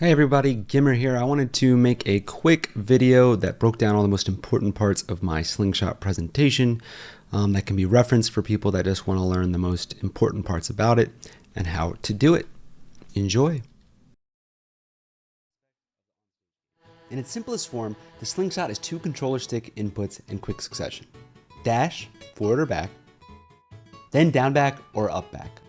Hey everybody, Gimmer here. I wanted to make a quick video that broke down all the most important parts of my slingshot presentation that can be referenced for people that just want to learn the most important parts about it and how to do it. Enjoy. In its simplest form, the slingshot is two controller stick inputs in quick succession. Dash, forward or back, then down back or up back.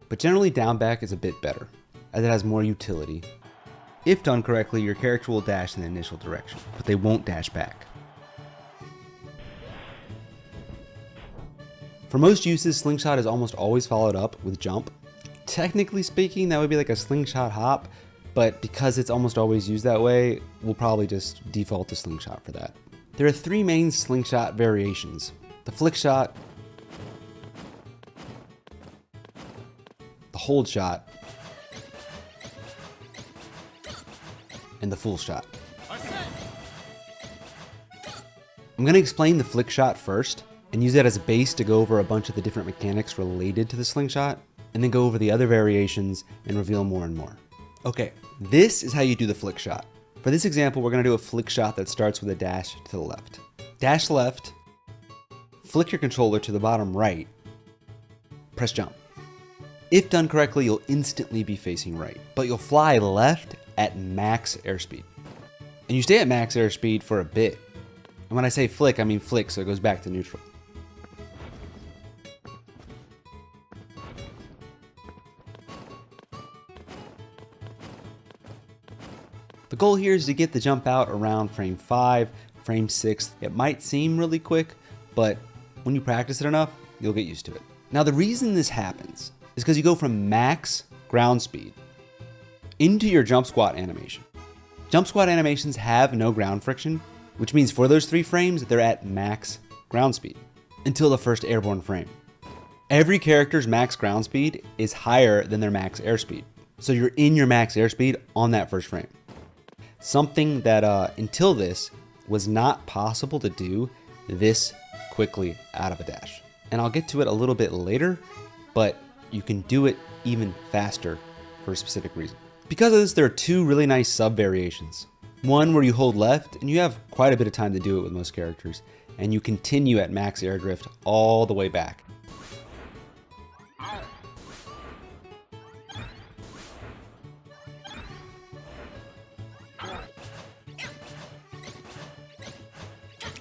But generally down back is a bit better, as it has more utility. If done correctly, your character will dash in the initial direction, but they won't dash back. For most uses, slingshot is almost always followed up with jump. Technically speaking, that would be like a slingshot hop, but because it's almost always used that way, we'll probably just default to slingshot for that. There are three main slingshot variations: the Flickshot, the Holdshot, and the Fullshot. I'm going to explain the Flickshot first and use that as a base to go over a bunch of the different mechanics related to the slingshot, and then go over the other variations and reveal more and more. Okay, this is how you do the Flickshot. For this example, we're going to do a Flickshot that starts with a dash to the left. Dash left, flick your controller to the bottom right, press jump. If done correctly, you'll instantly be facing right, but you'll fly left at max airspeed. And you stay at max airspeed for a bit. And when I say flick, I mean flick, so it goes back to neutral. The goal here is to get the jump out around frame 5, frame 6. It might seem really quick, but when you practice it enough, you'll get used to it. Now the reason this happens is because you go from max ground speed into your jump squat animation. Jump squat animations have no ground friction, which means for those 3 frames, they're at max ground speed until the first airborne frame. Every character's max ground speed is higher than their max airspeed. So you're in your max airspeed on that first frame. Something that until this was not possible to do this quickly out of a dash. And I'll get to it a little bit later, but you can do it even faster for a specific reason. Because of this, there are 2 really nice sub variations. One where you hold left and you have quite a bit of time to do it with most characters, and you continue at max air drift all the way back.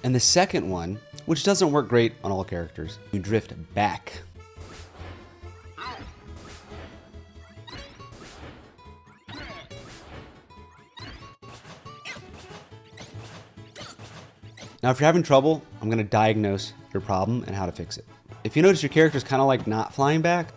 And the second one, which doesn't work great on all characters, you drift back. Now, if you're having trouble, I'm going to diagnose your problem and how to fix it. If you notice your character is kind of like not flying back,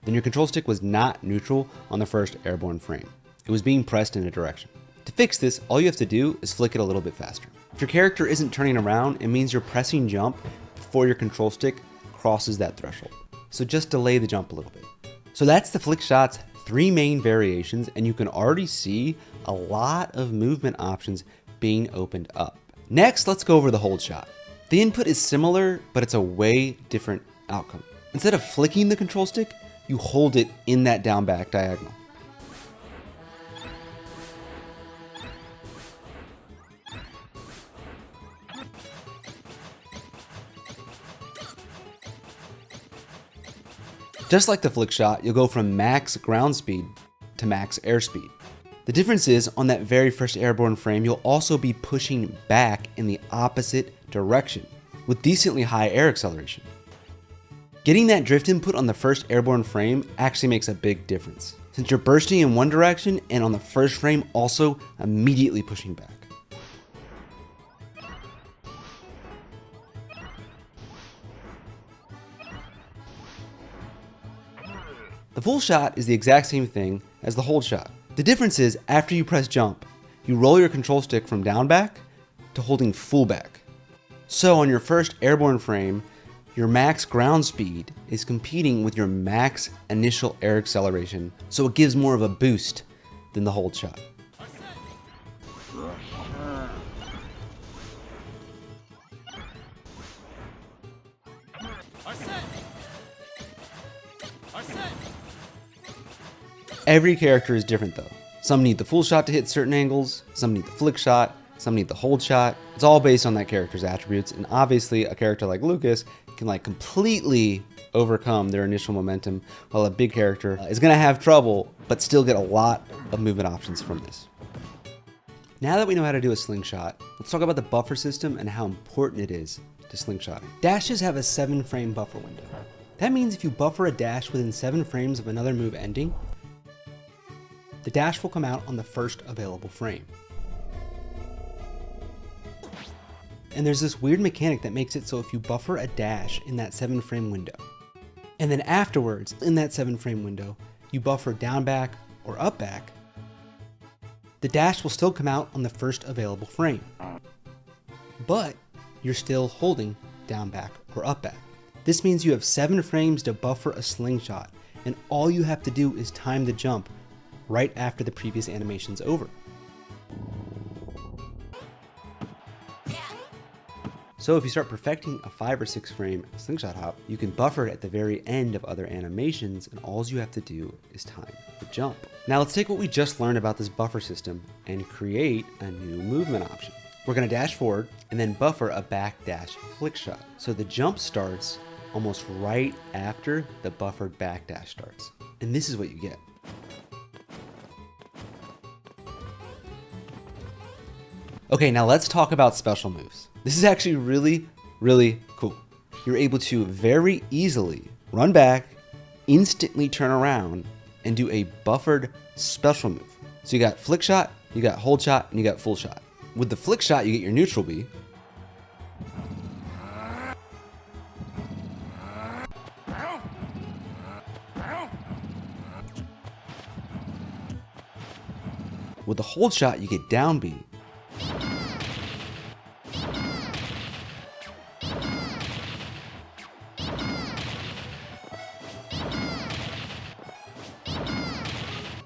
then your control stick was not neutral on the first airborne frame. It was being pressed in a direction. To fix this, all you have to do is flick it a little bit faster. If your character isn't turning around, it means you're pressing jump before your control stick crosses that threshold. So just delay the jump a little bit. So that's the Flickshot's 3 main variations, and you can already see a lot of movement options being opened up. Next, let's go over the Holdshot. The input is similar, but it's a way different outcome. Instead of flicking the control stick, you hold it in that down back diagonal. Just like the Flickshot, you'll go from max ground speed to max airspeed. The difference is, on that very first airborne frame, you'll also be pushing back in the opposite direction with decently high air acceleration. Getting that drift input on the first airborne frame actually makes a big difference, since you're bursting in one direction and on the first frame also immediately pushing back. The Fullshot is the exact same thing as the Holdshot. The difference is, after you press jump, you roll your control stick from down back to holding full back. So on your first airborne frame, your max ground speed is competing with your max initial air acceleration, so it gives more of a boost than the Holdshot. Every character is different though. Some need the Fullshot to hit certain angles, some need the Flickshot, some need the Holdshot. It's all based on that character's attributes, and obviously a character like Lucas can like completely overcome their initial momentum, while a big character is going to have trouble but still get a lot of movement options from this. Now that we know how to do a slingshot, let's talk about the buffer system and how important it is to slingshotting. Dashes have a 7-frame buffer window. That means if you buffer a dash within 7 frames of another move ending, the dash will come out on the first available frame. And there's this weird mechanic that makes it so if you buffer a dash in that 7-frame window, and then afterwards in that 7-frame window, you buffer down back or up back, the dash will still come out on the first available frame. But you're still holding down back or up back. This means you have 7 frames to buffer a slingshot, and all you have to do is time the jump right after the previous animation's over. So if you start perfecting a 5 or 6 frame slingshot hop, you can buffer it at the very end of other animations, and all you have to do is time the jump. Now let's take what we just learned about this buffer system and create a new movement option. We're going to dash forward and then buffer a back dash flick shot. So the jump starts almost right after the buffered back dash starts. And this is what you get. Okay, now let's talk about special moves. This is actually really, really cool. You're able to very easily run back, instantly turn around, and do a buffered special move. So you got flick shot, you got hold shot, and you got full shot. With the flick shot, you get your neutral B. With the hold shot, you get down B.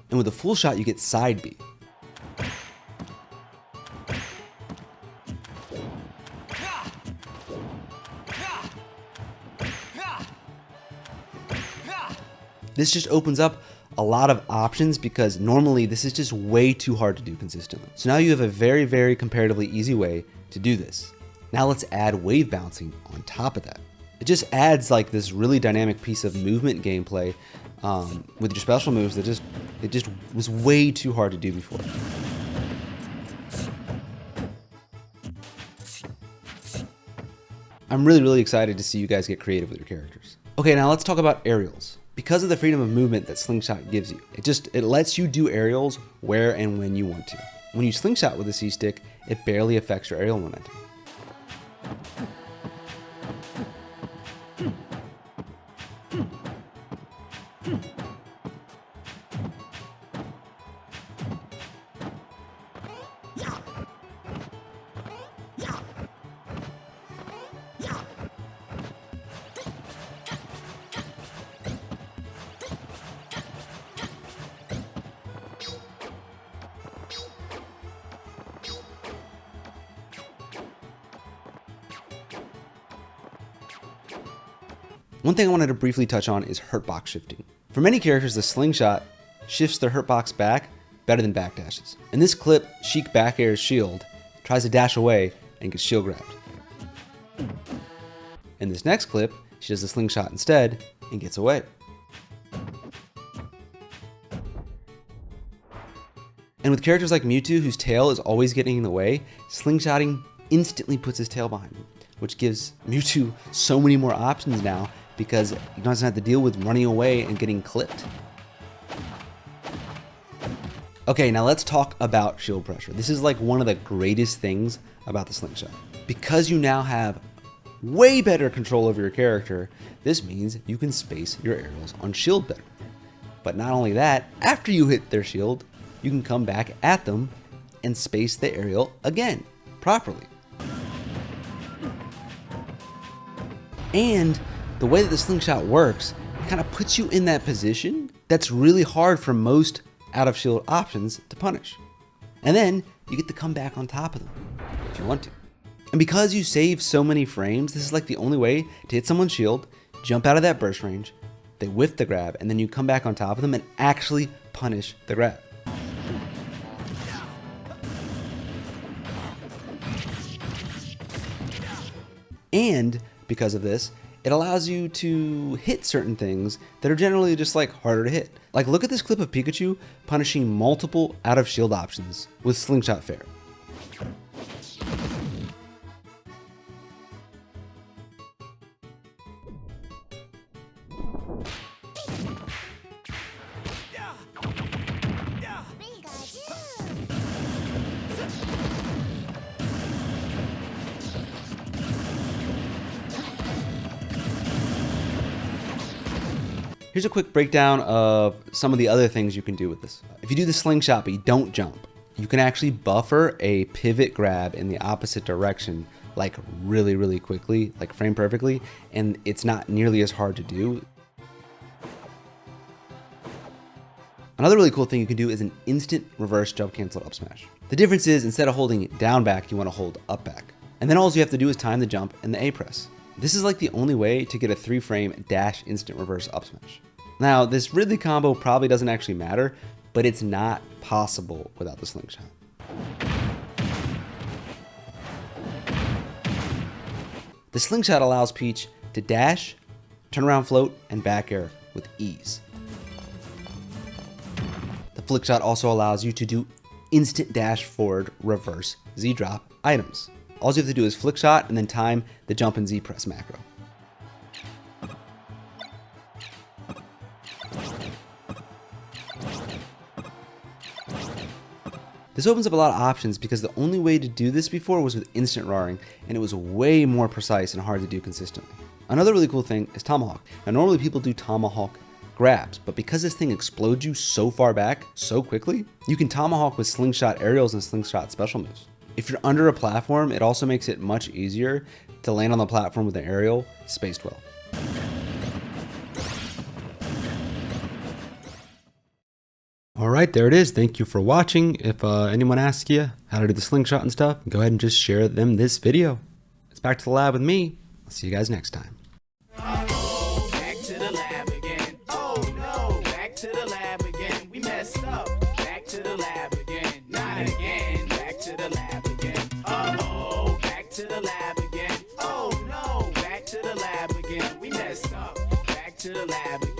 And with a full shot, you get side B. This just opens up a lot of options because normally this is just way too hard to do consistently. So now you have a very, very comparatively easy way to do this. Now let's add wave bouncing on top of that. It just adds like this really dynamic piece of movement gameplay with your special moves that it just was way too hard to do before. I'm really, really excited to see you guys get creative with your characters. Okay, now let's talk about aerials. Because of the freedom of movement that Slingshot gives you, it lets you do aerials where and when you want to. When you slingshot with a C-stick, it barely affects your aerial momentum. One thing I wanted to briefly touch on is hurtbox shifting. For many characters, the slingshot shifts their hurtbox back better than backdashes. In this clip, Sheik back airs shield, tries to dash away, and gets shield grabbed. In this next clip, she does the slingshot instead and gets away. And with characters like Mewtwo, whose tail is always getting in the way, slingshotting instantly puts his tail behind him, which gives Mewtwo so many more options now because he doesn't have to deal with running away and getting clipped. Okay, now let's talk about shield pressure. This is like one of the greatest things about the slingshot. Because you now have way better control over your character, this means you can space your aerials on shield better. But not only that, after you hit their shield, you can come back at them and space the aerial again, properly. And the way that the slingshot works, it kind of puts you in that position that's really hard for most out of shield options to punish. And then you get to come back on top of them if you want to. And because you save so many frames, this is like the only way to hit someone's shield, jump out of that burst range, they whiff the grab, and then you come back on top of them and actually punish the grab. And because of this, it allows you to hit certain things that are generally just like harder to hit. Like look at this clip of Pikachu punishing multiple out of shield options with Slingshot Fair. Here's a quick breakdown of some of the other things you can do with this. If you do the slingshot but you don't jump, you can actually buffer a pivot grab in the opposite direction like really quickly, like frame perfectly, and it's not nearly as hard to do. Another really cool thing you can do is an instant reverse jump cancel up smash. The difference is instead of holding it down back, you want to hold up back. And then all you have to do is time the jump and the A press. This is like the only way to get a 3-frame dash instant reverse up smash. Now, this Ridley combo probably doesn't actually matter, but it's not possible without the slingshot. The slingshot allows Peach to dash, turn around float, and back air with ease. The Flickshot also allows you to do instant dash forward reverse Z drop items. All you have to do is Flickshot and then time the jump and Z press macro. This opens up a lot of options because the only way to do this before was with instant roaring, and it was way more precise and hard to do consistently. Another really cool thing is Tomahawk. Now normally people do Tomahawk grabs, but because this thing explodes you so far back so quickly, you can Tomahawk with Slingshot aerials and Slingshot special moves. If you're under a platform, it also makes it much easier to land on the platform with an aerial spaced well. All right, there it is. Thank you for watching. If anyone asks you how to do the slingshot and stuff, go ahead and just share them this video. It's back to the lab with me. I'll see you guys next time. Oh, back to the lab again. Oh no, back to the lab again. We messed up. Back to the lab again. Not again. Back to the lab again. Oh, back to the lab again. Oh no, back to the lab again. We messed up. Back to the lab again.